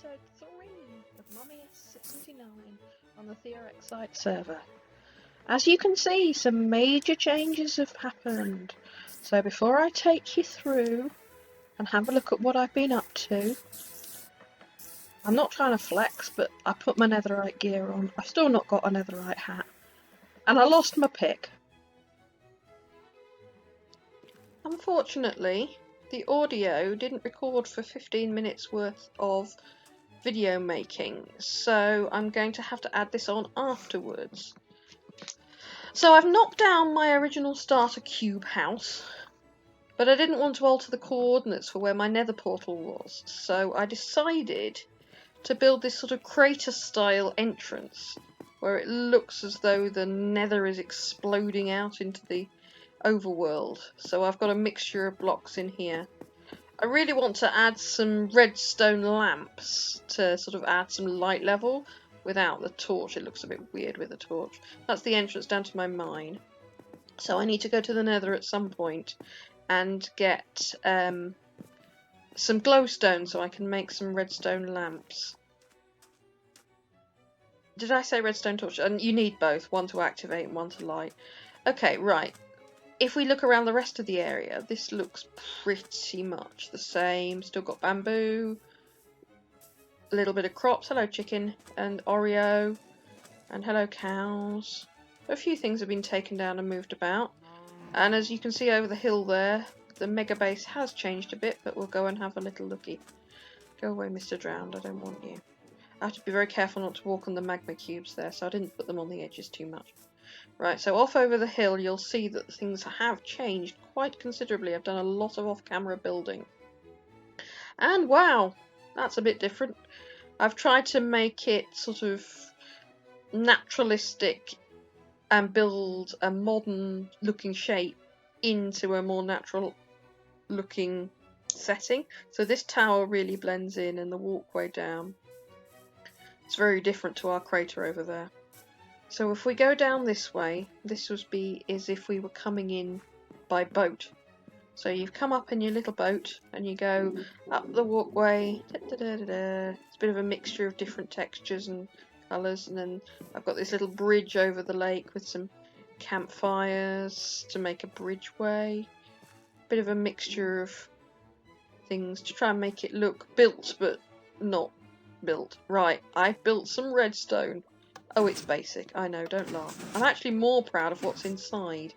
episode 3 of Mummy S79 on the Theorixite server. As you can see, some major changes have happened. So before I take you through and have a look at what I've been up to, I'm not trying to flex, but I put my netherite gear on. I've still not got a netherite hat. And I lost my pick. Unfortunately, the audio didn't record for 15 minutes worth of video making, so I'm going to have to add this on afterwards. So I've knocked down my original starter cube house, but I didn't want to alter the coordinates for where my nether portal was, so I decided to build this sort of crater style entrance where it looks as though the nether is exploding out into the overworld. So I've got a mixture of blocks in here. I really want to add some redstone lamps to sort of add some light level without the torch. It looks a bit weird with a torch. That's the entrance down to my mine. So I need to go to the nether at some point and get some glowstone so I can make some redstone lamps. Did I say redstone torch? And you need both, one to activate and one to light. Okay, right. If we look around the rest of the area, this looks pretty much the same. Still got bamboo, a little bit of crops. Hello chicken and Oreo, and hello cows. A few things have been taken down and moved about. And as you can see over the hill there, the mega base has changed a bit, but we'll go and have a little looky. Go away, Mr. Drowned, I don't want you. I have to be very careful not to walk on the magma cubes there, so I didn't put them on the edges too much. Right, so off over the hill you'll see that things have changed quite considerably. I've done a lot of off-camera building. And wow, that's a bit different. I've tried to make it sort of naturalistic and build a modern looking shape into a more natural looking setting. So this tower really blends in and the walkway down. It's very different to our crater over there. So if we go down this way, this would be as if we were coming in by boat. So you've come up in your little boat and you go up the walkway. It's a bit of a mixture of different textures and colours. And then I've got this little bridge over the lake with some campfires to make a bridgeway. Bit of a mixture of things to try and make it look built but not built. Right, I've built some redstone. Oh, it's basic. I know, don't laugh. I'm actually more proud of what's inside.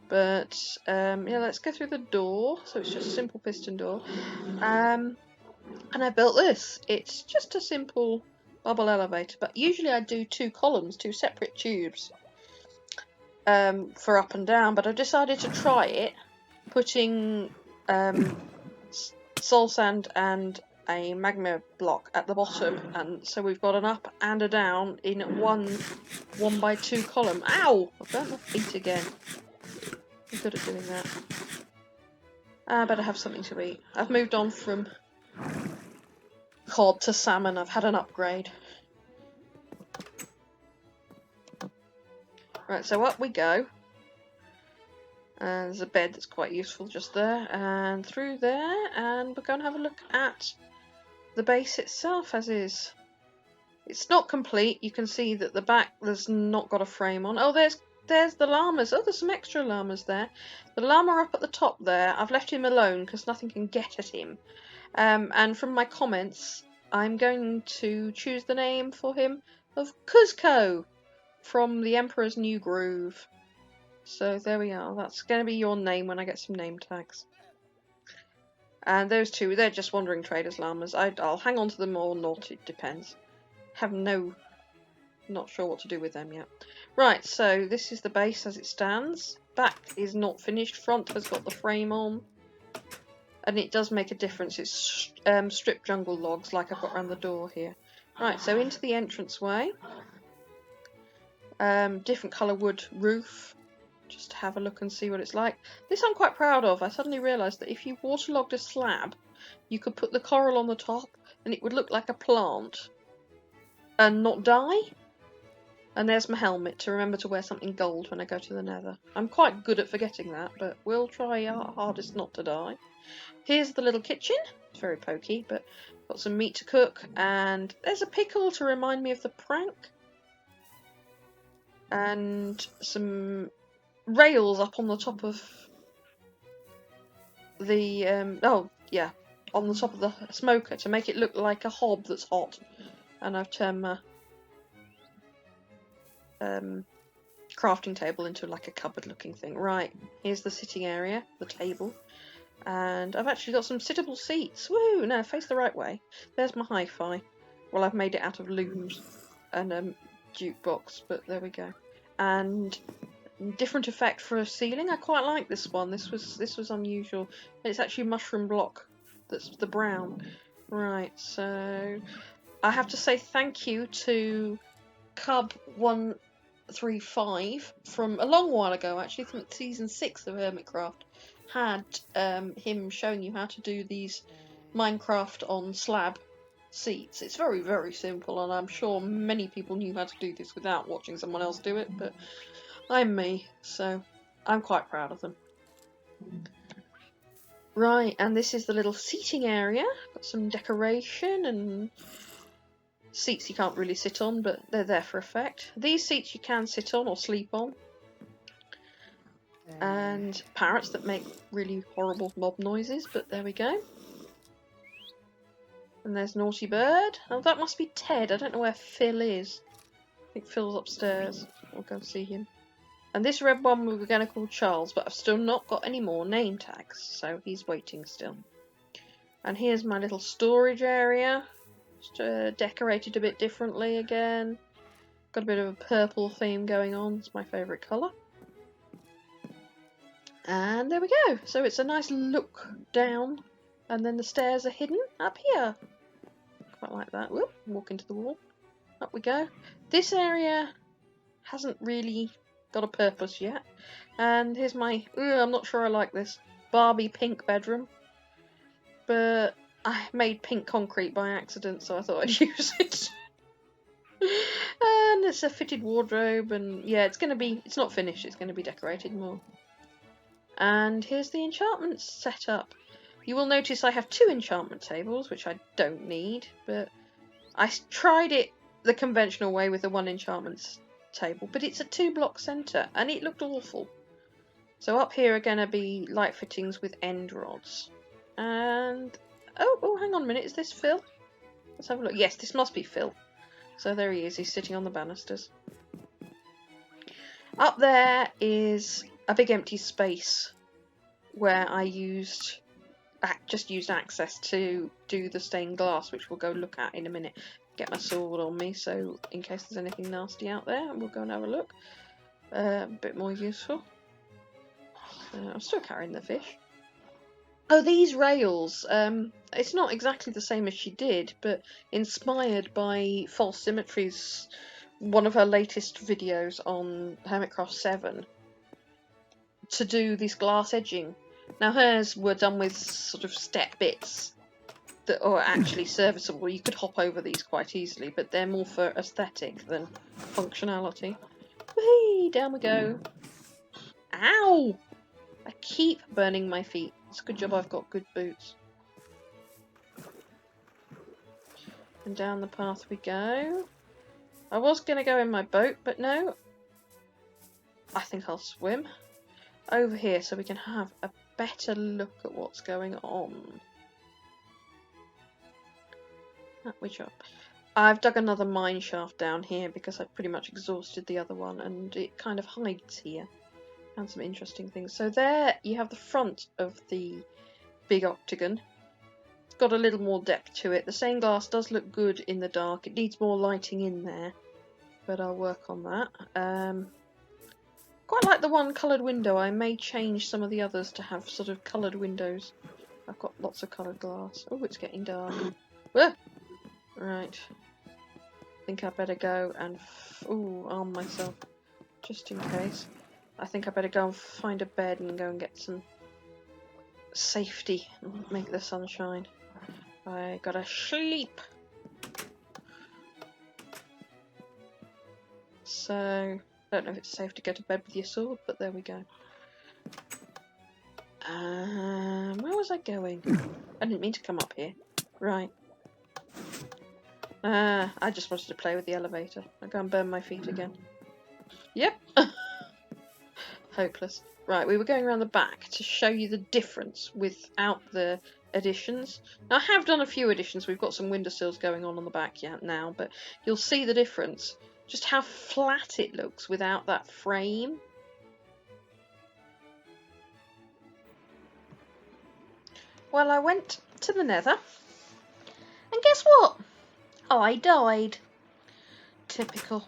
But, yeah, let's go through the door. So it's just a simple piston door. And I built this. It's just a simple bubble elevator. But usually I do two columns, two separate tubes for up and down. But I've decided to try it, putting soul sand and a magma block at the bottom, and so we've got an up and a down in one 1x2 column. Ow! I've burnt my feet again. I'm good at doing that. I better have something to eat. I've moved on from cod to salmon. I've had an upgrade. Right, so up we go. And there's a bed that's quite useful just there, and through there, and we're going to have a look at the base itself as is. It's not complete. You can see that the back there's not got a frame on. Oh, there's the llamas. Oh, there's some extra llamas there. The llama up at the top there, I've left him alone because nothing can get at him. And from my comments, I'm going to choose the name for him of Kuzco from the Emperor's New Groove. So there we are. That's going to be your name when I get some name tags. And those two, they're just wandering traders llamas. I'll hang on to them or not, it depends. Not sure what to do with them yet. Right, so this is the base as it stands. Back is not finished, front has got the frame on. And it does make a difference. It's stripped jungle logs like I've got around the door here. Right, so into the entranceway. Different colour wood roof. Just to have a look and see what it's like. This I'm quite proud of. I suddenly realised that if you waterlogged a slab, you could put the coral on the top and it would look like a plant and not die. And there's my helmet to remember to wear something gold when I go to the nether. I'm quite good at forgetting that, but we'll try our hardest not to die. Here's the little kitchen. It's very pokey, but got some meat to cook, and there's a pickle to remind me of the prank, and some rails up on the top of the oh yeah, on the top of the smoker to make it look like a hob that's hot. And I've turned my crafting table into like a cupboard looking thing. Right, here's the sitting area, the table, and I've actually got some sittable seats. Woo! No, face the right way. There's my hi-fi. Well, I've made it out of looms and jukebox, but there we go. And different effect for a ceiling. I quite like this one. This was unusual. And it's actually mushroom block. That's the brown. Right, so I have to say thank you to Cub135 from a long while ago, actually, from season 6 of Hermitcraft. Had him showing you how to do these Minecraft on slab seats. It's very, very simple, and I'm sure many people knew how to do this without watching someone else do it, but I'm me, so I'm quite proud of them. Right, and this is the little seating area. Got some decoration and seats you can't really sit on, but they're there for effect. These seats you can sit on or sleep on. And parrots that make really horrible mob noises, but there we go. And there's Naughty Bird. Oh, that must be Ted. I don't know where Phil is. I think Phil's upstairs. We'll go see him. And this red one we were going to call Charles, but I've still not got any more name tags, so he's waiting still. And here's my little storage area. Just decorated a bit differently again. Got a bit of a purple theme going on. It's my favourite colour. And there we go. So it's a nice look down, and then the stairs are hidden up here. Quite like that. Whoop, walk into the wall. Up we go. This area hasn't really got a purpose yet. And here's my, I'm not sure I like this, Barbie pink bedroom. But I made pink concrete by accident, so I thought I'd use it. And it's a fitted wardrobe, and yeah, it's not finished, it's going to be decorated more. And here's the enchantment setup. You will notice I have 2 enchantment tables, which I don't need, but I tried it the conventional way with the 1 enchantment table, but it's a 2-block centre, and it looked awful. So up here are going to be light fittings with end rods. And, oh, hang on a minute, is this Phil? Let's have a look. Yes, this must be Phil. So there he is, he's sitting on the banisters. Up there is a big empty space where I just used access to do the stained glass, which we'll go look at in a minute. Get my sword on me, so in case there's anything nasty out there, we'll go and have a look. A bit more useful. I'm still carrying the fish. Oh, these rails. It's not exactly the same as she did, but inspired by False Symmetry's one of her latest videos on Hermitcraft 7 to do this glass edging. Now hers were done with sort of step bits that are actually serviceable. You could hop over these quite easily, but they're more for aesthetic than functionality. Whee! Down we go. Ow! I keep burning my feet. It's a good job I've got good boots. And down the path we go. I was going to go in my boat, but no. I think I'll swim over here so we can have a better look at what's going on. Which up. I've dug another mine shaft down here because I've pretty much exhausted the other one, and it kind of hides here. Found some interesting things. So there you have the front of the big octagon. It's got a little more depth to it. The stained glass does look good in the dark. It needs more lighting in there, but I'll work on that. Quite like the one coloured window. I may change some of the others to have sort of coloured windows. I've got lots of coloured glass. Oh, it's getting dark. Whoa! Right. I think I better go and arm myself just in case. I think I better go and find a bed and go and get some safety and make the sun shine. I gotta sleep. So, I don't know if it's safe to go to bed with your sword, but there we go. Where was I going? I didn't mean to come up here. Right. I just wanted to play with the elevator. I'll go and burn my feet again. Yep. Hopeless. Right, we were going around the back to show you the difference without the additions. Now, I have done a few additions. We've got some windowsills going on the back now, but you'll see the difference. Just how flat it looks without that frame. Well, I went to the Nether, and guess what? I died. Typical.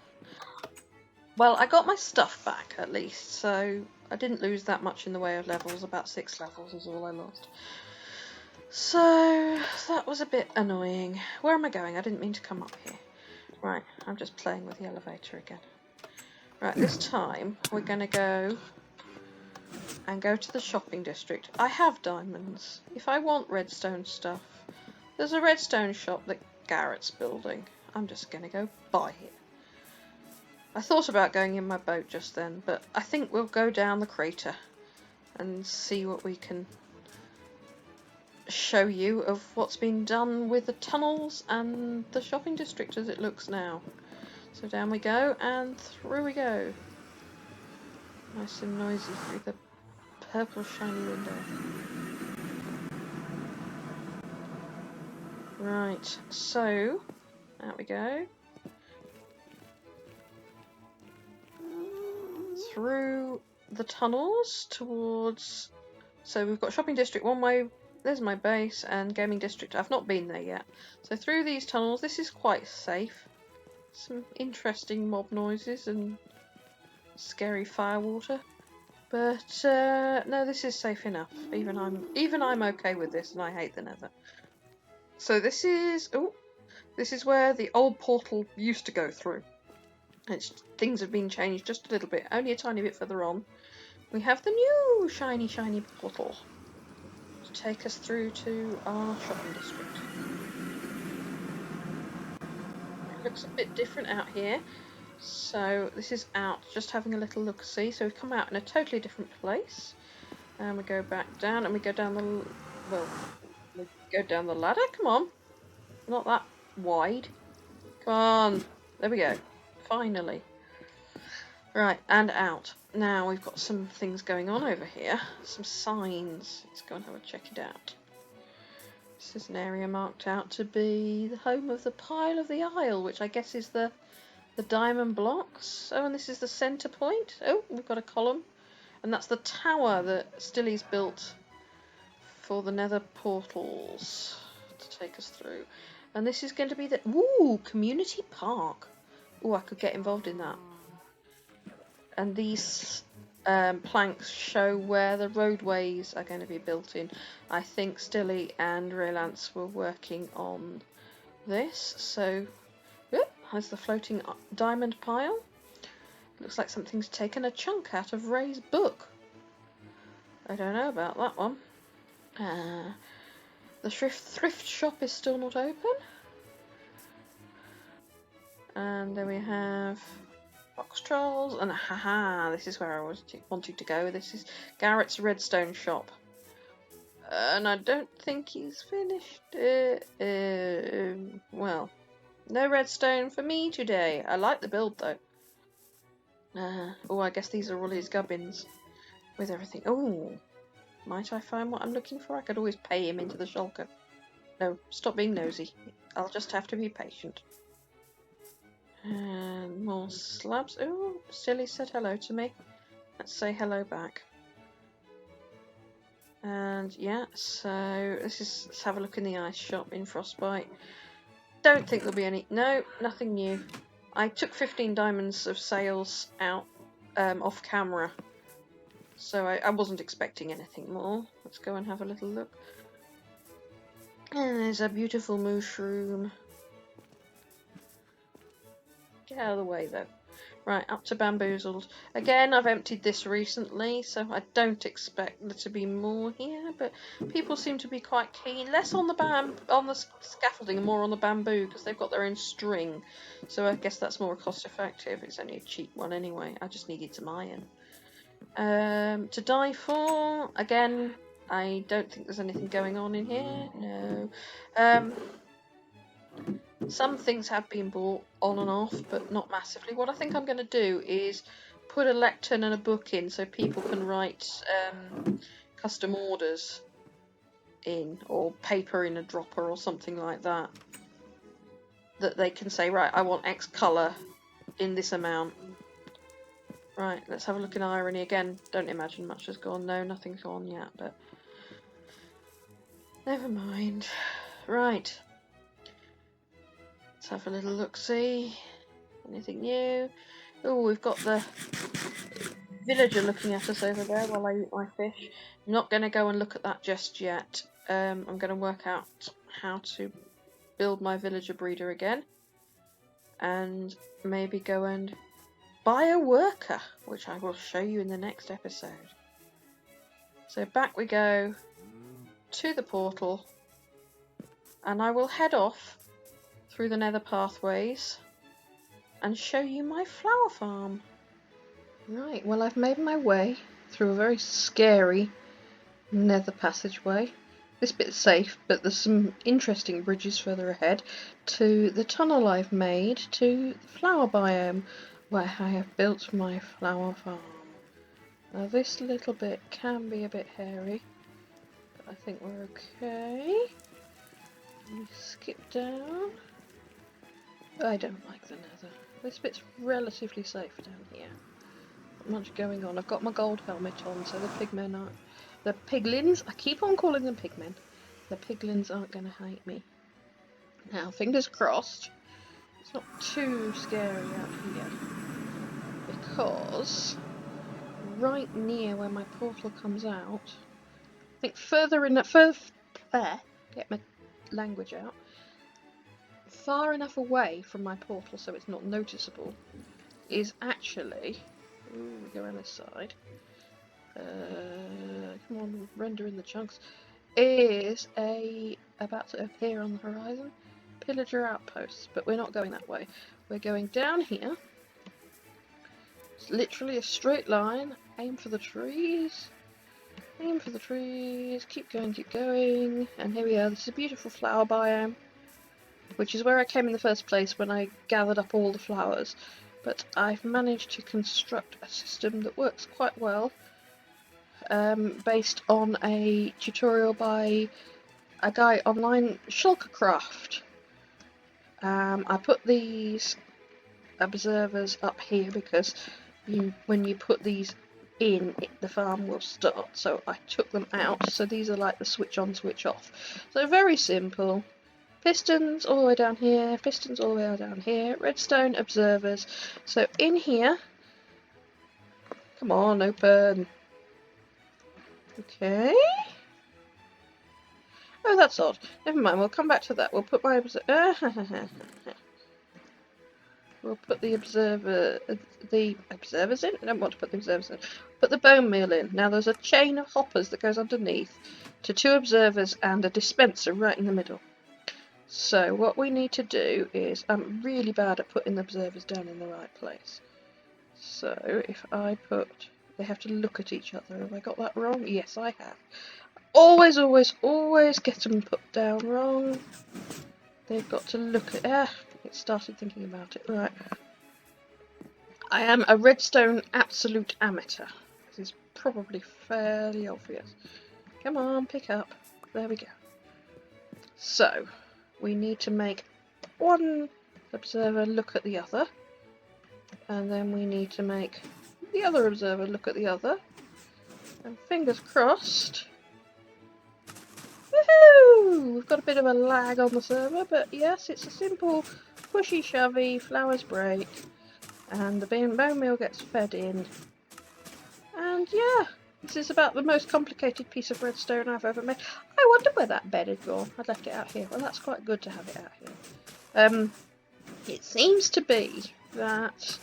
Well, I got my stuff back at least, so I didn't lose that much in the way of levels. About 6 levels is all I lost. So that was a bit annoying. Where am I going? I didn't mean to come up here. Right, I'm just playing with the elevator again. Right, this time we're going to go to the shopping district. I have diamonds. If I want redstone stuff, there's a redstone shop that Garrett's building. I'm just going to go buy it. I thought about going in my boat just then, but I think we'll go down the crater and see what we can show you of what's been done with the tunnels and the shopping district as it looks now. So down we go and through we go. Nice and noisy through the purple shiny window. Right, so out we go. Through the tunnels towards... So we've got shopping district one way, there's my base, and gaming district. I've not been there yet. So through these tunnels, this is quite safe. Some interesting mob noises and scary firewater. But no, this is safe enough. Even I'm okay with this, and I hate the Nether. So this is where the old portal used to go through. Things have been changed just a little bit, only a tiny bit further on. We have the new shiny portal to take us through to our shopping district. It looks a bit different out here. So this is out, just having a little look-see. So we've come out in a totally different place. And we go back down, and we go down we go down the ladder. Come on. Not that wide. Come on. There we go. Finally. Right, and out. Now we've got some things going on over here. Some signs. Let's go and have a check it out. This is an area marked out to be the home of the pile of the isle, which I guess is the diamond blocks. Oh, and this is the centre point. Oh, we've got a column. And that's the tower that Stilly's built for the Nether portals to take us through. And this is going to be the... Ooh, community park. Ooh, I could get involved in that. And these planks show where the roadways are going to be built in. I think Stilly and Relance were working on this. So, there's the floating diamond pile. Looks like something's taken a chunk out of Ray's book. I don't know about that one. The thrift shop is still not open. And then we have box trolls, and haha, this is where I wanted to go. This is Garrett's redstone shop. And I don't think he's finished it. Well, no redstone for me today. I like the build though. Oh, I guess these are all his gubbins with everything. Oh, might I find what I'm looking for? I could always pay him into the shulker. No, stop being nosy. I'll just have to be patient. And more slabs. Oh, Silly said hello to me. Let's say hello back. And yeah, so let's have a look in the ice shop in Frostbite. Don't think there'll be any. No, nothing new. I took 15 diamonds of sales out off camera, so I wasn't expecting anything more. Let's go and have a little look. And there's a beautiful mushroom. Get out of the way though. Right, up to Bamboozled. Again, I've emptied this recently, so I don't expect there to be more here, but people seem to be quite keen. Less on the scaffolding and more on the bamboo, because they've got their own string. So I guess that's more cost effective. It's only a cheap one anyway. I just needed some iron. To die for, again, I don't think there's anything going on in here. No. Some things have been bought on and off, but not massively. What I think I'm going to do is put a lectern and a book in so people can write custom orders in, or paper in a dropper or something like that. That they can say, right, I want X colour in this amount. Right, let's have a look in irony again. Don't imagine much has gone. No, nothing's gone yet, but never mind. Right. Let's have a little look-see. Anything new? Oh, we've got the villager looking at us over there while I eat my fish. I'm not going to go and look at that just yet. I'm going to work out how to build my villager breeder again. And maybe go and buy a worker, which I will show you in the next episode. So back we go to the portal. And I will head off through the nether pathways and show you my flower farm. Right, well, I've made my way through a very scary nether passageway. This bit's safe, but there's some interesting bridges further ahead to the tunnel I've made to the flower biome where I have built my flower farm. Now this little bit can be a bit hairy, but I think we're okay. We skip down. I don't like the nether. This bit's relatively safe down here. Not much going on. I've got my gold helmet on, so the pigmen aren't... The piglins, I keep on calling them pigmen. The piglins aren't going to hate me. Now, fingers crossed, it's not too scary out here. Because right near where my portal comes out, I think further in... get my language out. Far enough away from my portal so it's not noticeable is actually... Ooh, we go around this side. Come on, render in the chunks. Is about to appear on the horizon. Pillager outposts, but we're not going that way. We're going down here. It's literally a straight line. Aim for the trees. Aim for the trees. Keep going, keep going. And here we are. This is a beautiful flower biome, which is where I came in the first place when I gathered up all the flowers. But I've managed to construct a system that works quite well, based on a tutorial by a guy online, Shulkercraft. I put these observers up here because when you put these in, the farm will start. So I took them out. So these are like the switch on, switch off. So very simple. Pistons all the way down here, pistons all the way down here, redstone observers. So in here, come on, open. Okay. Oh, that's odd. Never mind, we'll come back to that. We'll put my we'll put the observers in. I don't want to put the observers in. Put the bone meal in. Now there's a chain of hoppers that goes underneath to 2 observers and a dispenser right in the middle. So what we need to do is, I'm really bad at putting the observers down in the right place. So if I put, they have to look at each other. Have I got that wrong? Yes, I have. Always, always, always get them put down wrong. They've got to look at, it started thinking about it. Right. I am a redstone absolute amateur. This is probably fairly obvious. Come on, pick up. There we go. So, we need to make one observer look at the other, and then we need to make the other observer look at the other, and fingers crossed. Woohoo! We've got a bit of a lag on the server, but yes, it's a simple pushy shovey, flowers break, and the bone meal gets fed in, and yeah, this is about the most complicated piece of redstone I've ever made. I wonder where that bed had gone. I'd left it out here. Well, that's quite good to have it out here. It seems to be that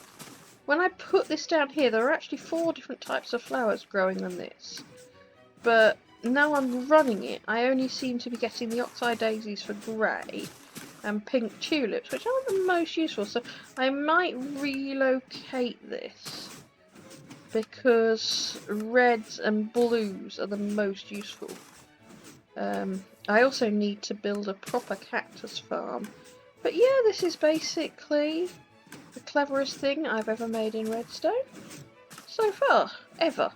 when I put this down here, there are actually 4 different types of flowers growing on this. But now I'm running it, I only seem to be getting the oxeye daisies for grey and pink tulips, which aren't the most useful. So I might relocate this because reds and blues are the most useful. I also need to build a proper cactus farm. But yeah, this is basically the cleverest thing I've ever made in Redstone so far, ever.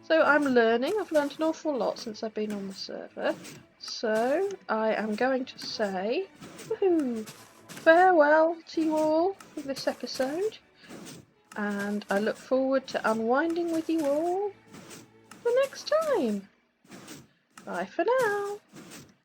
So I'm learning. I've learned an awful lot since I've been on the server. So I am going to say woohoo, farewell to you all for this episode. And I look forward to unwinding with you all the next time. Bye for now.